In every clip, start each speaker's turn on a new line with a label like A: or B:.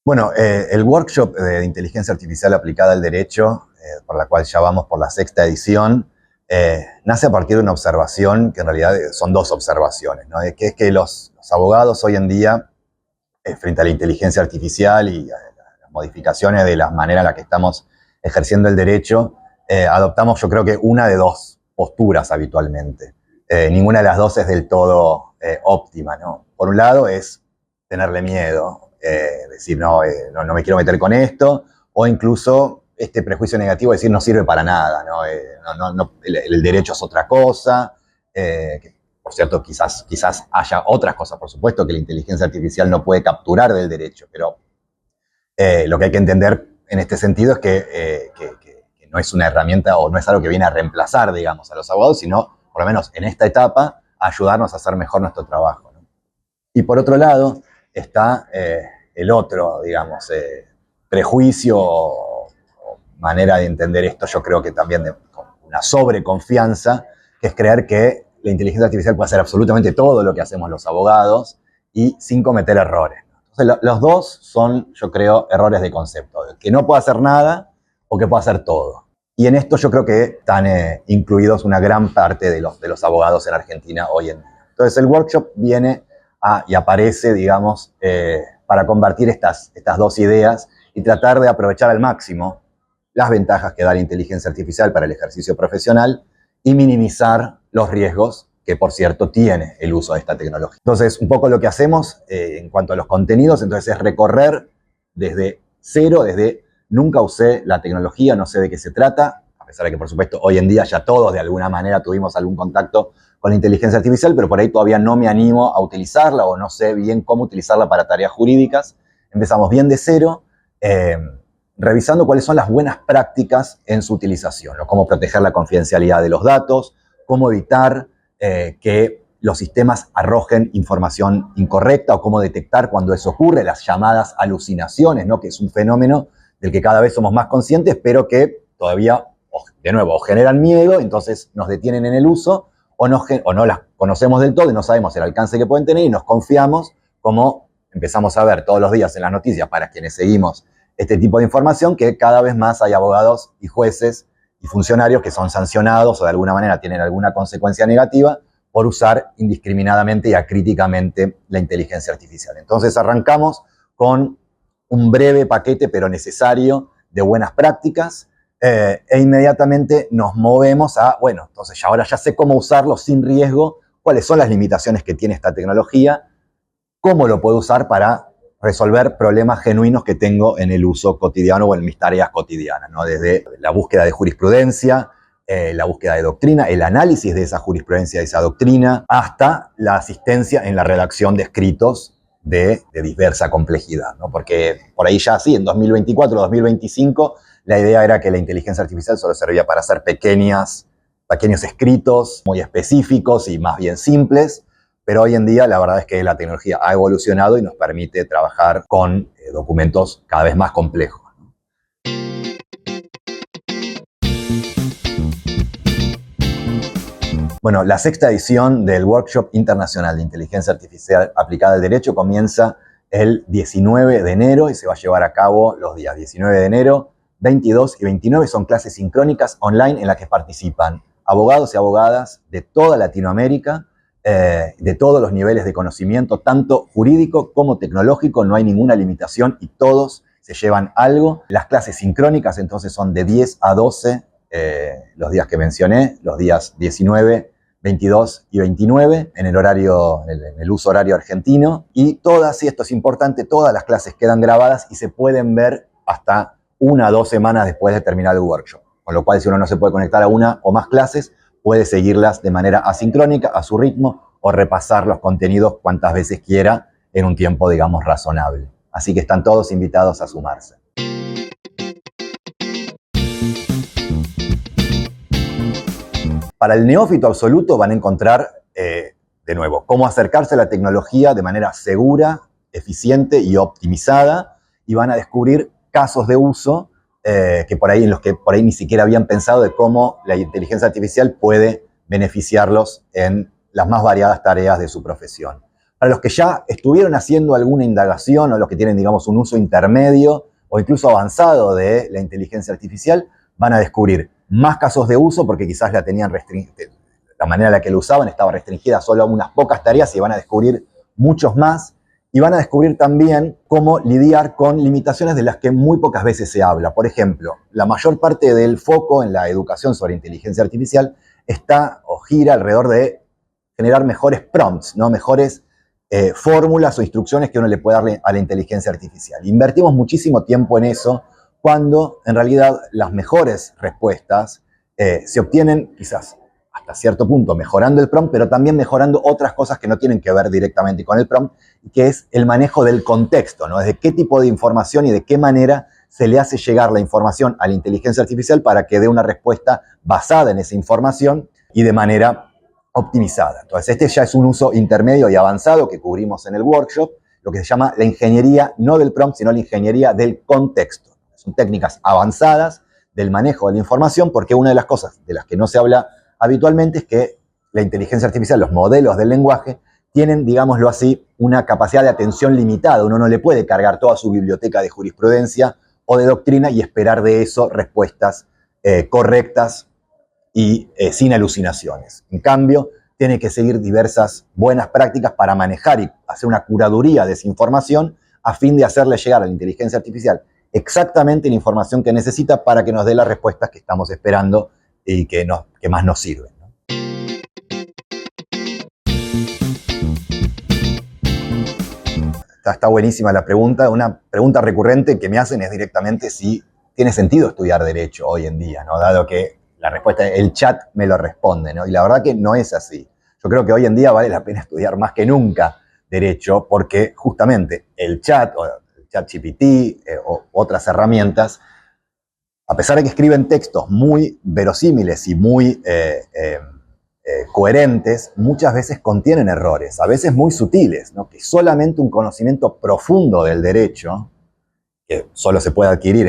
A: Bueno, el workshop de inteligencia artificial aplicada al derecho, por la cual ya vamos por la 6ª edición, nace a partir de una observación, que en realidad son dos observaciones, ¿no? Que es que los abogados hoy en día, frente a la inteligencia artificial y a las modificaciones de la manera en la que estamos ejerciendo el derecho, adoptamos, yo creo que una de dos posturas habitualmente. Ninguna de las dos es del todo óptima, ¿no? Por un lado es tenerle miedo, decir no me quiero meter con esto, o incluso este prejuicio negativo de decir no sirve para nada, ¿no? El derecho es otra cosa, que, por cierto, quizás haya otras cosas, por supuesto, que la inteligencia artificial no puede capturar del derecho, pero lo que hay que entender en este sentido es que no es una herramienta o no es algo que viene a reemplazar, digamos, a los abogados, sino, por lo menos en esta etapa, a ayudarnos a hacer mejor nuestro trabajo, ¿no? Y por otro lado está el otro, digamos, prejuicio o manera de entender esto, yo creo que también de una sobreconfianza, que es creer que la inteligencia artificial puede hacer absolutamente todo lo que hacemos los abogados y sin cometer errores. Entonces, los dos son, yo creo, errores de concepto, que no puede hacer nada o que puede hacer todo. Y en esto yo creo que están incluidos una gran parte de los abogados en Argentina hoy en día. Entonces el workshop viene y aparece, digamos, para combatir estas dos ideas y tratar de aprovechar al máximo las ventajas que da la inteligencia artificial para el ejercicio profesional y minimizar los riesgos que, por cierto, tiene el uso de esta tecnología. Entonces, un poco lo que hacemos en cuanto a los contenidos, entonces, es recorrer desde cero, desde nunca usé la tecnología, no sé de qué se trata, a pesar de que, por supuesto, hoy en día ya todos de alguna manera tuvimos algún contacto con la inteligencia artificial, pero por ahí todavía no me animo a utilizarla o no sé bien cómo utilizarla para tareas jurídicas. Empezamos bien de cero, revisando cuáles son las buenas prácticas en su utilización, ¿no? Cómo proteger la confidencialidad de los datos, cómo evitar que los sistemas arrojen información incorrecta o cómo detectar cuando eso ocurre, las llamadas alucinaciones, ¿no? Que es un fenómeno del que cada vez somos más conscientes, pero que todavía, de nuevo, o generan miedo, entonces nos detienen en el uso, o no las conocemos del todo y no sabemos el alcance que pueden tener y nos confiamos, como empezamos a ver todos los días en las noticias para quienes seguimos este tipo de información, que cada vez más hay abogados y jueces y funcionarios que son sancionados o de alguna manera tienen alguna consecuencia negativa por usar indiscriminadamente y acríticamente la inteligencia artificial. Entonces arrancamos con un breve paquete, pero necesario, de buenas prácticas, e inmediatamente nos movemos a, bueno, entonces ahora ya sé cómo usarlo sin riesgo, cuáles son las limitaciones que tiene esta tecnología, cómo lo puedo usar para resolver problemas genuinos que tengo en el uso cotidiano o en mis tareas cotidianas, ¿no? Desde la búsqueda de jurisprudencia, la búsqueda de doctrina, el análisis de esa jurisprudencia, de esa doctrina, hasta la asistencia en la redacción de escritos de diversa complejidad, ¿no? Porque por ahí ya sí, en 2024, 2025, la idea era que la inteligencia artificial solo servía para hacer pequeños escritos muy específicos y más bien simples, pero hoy en día la verdad es que la tecnología ha evolucionado y nos permite trabajar con documentos cada vez más complejos. Bueno, la 6ª edición del Workshop Internacional de Inteligencia Artificial Aplicada al Derecho comienza el 19 de enero y se va a llevar a cabo los días 19 de enero, 22 y 29. Son clases sincrónicas online en las que participan abogados y abogadas de toda Latinoamérica, de todos los niveles de conocimiento, tanto jurídico como tecnológico. No hay ninguna limitación y todos se llevan algo. Las clases sincrónicas entonces son de 10 a 12 los días que mencioné, los días 19, 22 y 29 en el uso horario argentino. Y todas, y esto es importante, todas las clases quedan grabadas y se pueden ver hasta 1 o 2 semanas después de terminar el workshop. Con lo cual, si uno no se puede conectar a una o más clases, puede seguirlas de manera asincrónica, a su ritmo, o repasar los contenidos cuantas veces quiera en un tiempo, digamos, razonable. Así que están todos invitados a sumarse. Para el neófito absoluto van a encontrar, de nuevo, cómo acercarse a la tecnología de manera segura, eficiente y optimizada, y van a descubrir casos de uso en los que por ahí ni siquiera habían pensado de cómo la inteligencia artificial puede beneficiarlos en las más variadas tareas de su profesión. Para los que ya estuvieron haciendo alguna indagación o los que tienen, digamos, un uso intermedio o incluso avanzado de la inteligencia artificial, van a descubrir más casos de uso porque quizás la tenían restringida, la manera en la que lo usaban estaba restringida solo a unas pocas tareas y van a descubrir muchos más. Y van a descubrir también cómo lidiar con limitaciones de las que muy pocas veces se habla. Por ejemplo, la mayor parte del foco en la educación sobre inteligencia artificial está o gira alrededor de generar mejores prompts, ¿no? Mejores fórmulas o instrucciones que uno le puede darle a la inteligencia artificial. Invertimos muchísimo tiempo en eso cuando en realidad las mejores respuestas se obtienen quizás hasta cierto punto mejorando el prompt, pero también mejorando otras cosas que no tienen que ver directamente con el prompt, que es el manejo del contexto, ¿no? Es de qué tipo de información y de qué manera se le hace llegar la información a la inteligencia artificial para que dé una respuesta basada en esa información y de manera optimizada. Entonces, este ya es un uso intermedio y avanzado que cubrimos en el workshop, lo que se llama la ingeniería, no del prompt, sino la ingeniería del contexto. Son técnicas avanzadas del manejo de la información, porque una de las cosas de las que no se habla habitualmente es que la inteligencia artificial, los modelos del lenguaje, tienen, digámoslo así, una capacidad de atención limitada. Uno no le puede cargar toda su biblioteca de jurisprudencia o de doctrina y esperar de eso respuestas correctas y sin alucinaciones. En cambio, tiene que seguir diversas buenas prácticas para manejar y hacer una curaduría de esa información a fin de hacerle llegar a la inteligencia artificial exactamente la información que necesita para que nos dé las respuestas que estamos esperando y que más nos sirven, ¿no? Está buenísima la pregunta. Una pregunta recurrente que me hacen es directamente si tiene sentido estudiar Derecho hoy en día, ¿no? Dado que la respuesta, el chat me lo responde, ¿no? Y la verdad que no es así. Yo creo que hoy en día vale la pena estudiar más que nunca Derecho porque justamente el chat o el ChatGPT o otras herramientas, a pesar de que escriben textos muy verosímiles y muy coherentes, muchas veces contienen errores, a veces muy sutiles, ¿no? Que solamente un conocimiento profundo del derecho, que solo se puede adquirir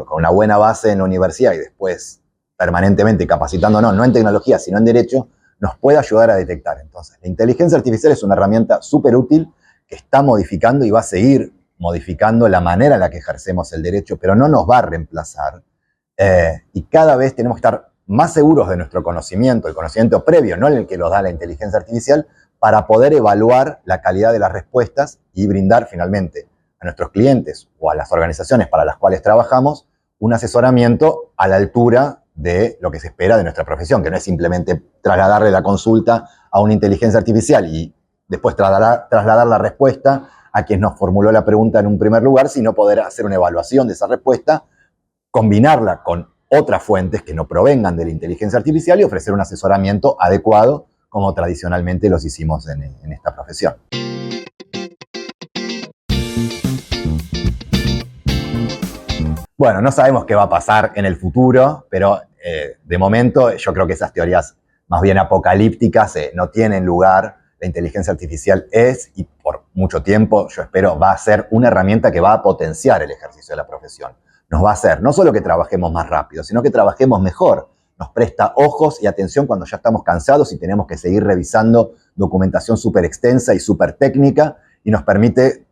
A: con una buena base en la universidad y después permanentemente capacitándonos, no en tecnología, sino en derecho, nos puede ayudar a detectar. Entonces, la inteligencia artificial es una herramienta súper útil que está modificando y va a seguir modificando la manera en la que ejercemos el derecho, pero no nos va a reemplazar. Y cada vez tenemos que estar más seguros de nuestro conocimiento, el conocimiento previo, no el que nos da la inteligencia artificial, para poder evaluar la calidad de las respuestas y brindar finalmente a nuestros clientes o a las organizaciones para las cuales trabajamos un asesoramiento a la altura de lo que se espera de nuestra profesión, que no es simplemente trasladarle la consulta a una inteligencia artificial y después trasladar la respuesta a quien nos formuló la pregunta en un primer lugar, sino poder hacer una evaluación de esa respuesta, combinarla con otras fuentes que no provengan de la inteligencia artificial y ofrecer un asesoramiento adecuado como tradicionalmente los hicimos en esta profesión. Bueno, no sabemos qué va a pasar en el futuro, pero de momento yo creo que esas teorías más bien apocalípticas no tienen lugar. La inteligencia artificial es, y por mucho tiempo, yo espero, va a ser una herramienta que va a potenciar el ejercicio de la profesión. Nos va a hacer no solo que trabajemos más rápido, sino que trabajemos mejor. Nos presta ojos y atención cuando ya estamos cansados y tenemos que seguir revisando documentación súper extensa y súper técnica y nos permite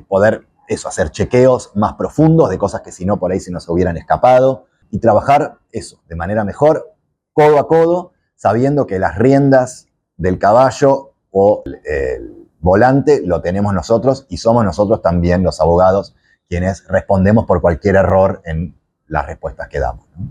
A: poder hacer chequeos más profundos de cosas que si no por ahí se nos hubieran escapado y trabajar eso de manera mejor, codo a codo, sabiendo que las riendas del caballo o el volante lo tenemos nosotros y somos nosotros también los abogados quienes respondemos por cualquier error en las respuestas que damos, ¿no?